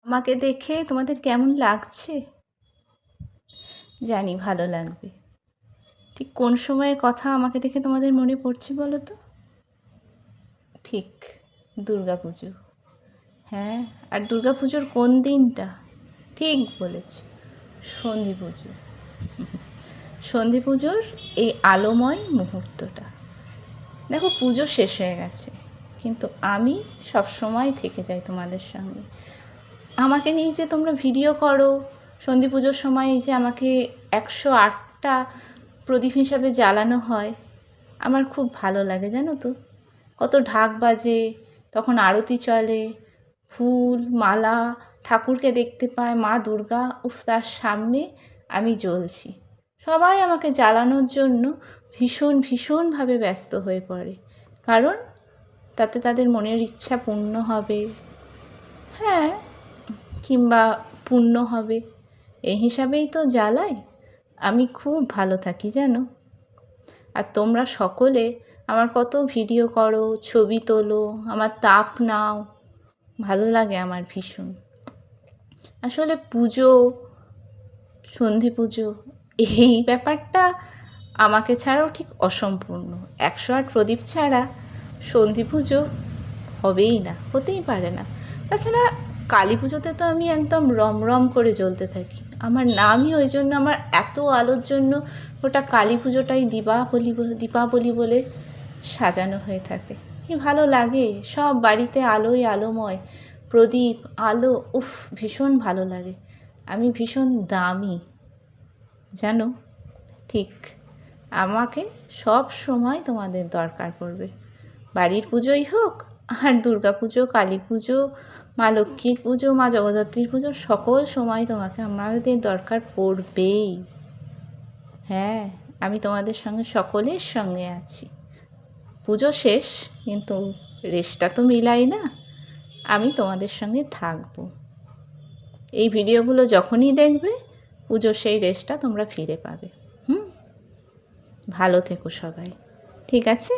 আমাকে দেখে তোমাদের কেমন লাগছে? জানি ভালো লাগবে। ঠিক কোন সময়ের কথা আমাকে দেখে তোমাদের মনে পড়ছে বলো তো? ঠিক দুর্গাপুজো। হ্যাঁ, আর দুর্গাপুজোর কোন দিনটা? ঠিক বলেছ, সন্ধি পুজো। সন্ধি পুজোর এই আলোময় মুহূর্তটা। দেখো, পুজো শেষ হয়ে গেছে, কিন্তু আমি সবসময় থেকে যাই তোমাদের সঙ্গে। আমাকে নিয়ে যে তোমরা ভিডিও করো, সন্ধি পুজোর সময় এই যে আমাকে 108টা প্রদীপ হিসাবে জ্বালানো হয়, আমার খুব ভালো লাগে জানো তো। কত ঢাক বাজে, তখন আরতি চলে, ফুল মালা, ঠাকুরকে দেখতে পায়, মা দুর্গা, উফ, তার সামনে আমি জ্বলছি। সবাই আমাকে জ্বালানোর জন্য ভীষণভাবে ব্যস্ত হয়ে পড়ে, কারণ তাতে তাদের মনের ইচ্ছা পূর্ণ হবে। হ্যাঁ, কিংবা পূর্ণ হবে, এই হিসাবেই তো জ্বালাই। আমি খুব ভালো থাকি জানো। আর তোমরা সকলে আমার কত ভিডিও করো, ছবি তোলো, আমার তাপ নাও, ভালো লাগে আমার ভীষণ। আসলে পুজো, সন্ধি পুজো, এই ব্যাপারটা আমাকে ছাড়াও ঠিক অসম্পূর্ণ। 108 প্রদীপ ছাড়া সন্ধি পুজো হবেই না, হতেই পারে না। তাছাড়া কালী পুজোতে তো আমি একদম রমরম করে জ্বলতে থাকি। আমার নামই ওই জন্য, আমার এত আলোর জন্য ওটা কালী পুজোটাই দীপাবলি বলে সাজানো হয়ে থাকে। কি ভালো লাগে, সব বাড়িতে আলোয় আলোময়, প্রদীপ, আলো, উফ, ভীষণ ভালো লাগে। আমি ভীষণ দামি জানো। ঠিক, আমাকে সব সময় তোমাদের দরকার পড়বে, বাড়ির পুজোই হোক, আর দুর্গা পুজো, কালী পুজো, মা লক্ষ্মীর পুজো, মা জগদ্ধাত্রীর পুজো, সকল সময় তোমাকে আমাদের দরকার পড়বেই। হ্যাঁ, আমি তোমাদের সঙ্গে, সকলের সঙ্গে আছি। পুজো শেষ, কিন্তু রেশটা তো মিলাই না, আমি তোমাদের সঙ্গে থাকবো। এই ভিডিওগুলো যখনই দেখবে, পুজোর সেই রেশটা তোমরা ফিরে পাবে। ভালো থেকো সবাই, ঠিক আছে?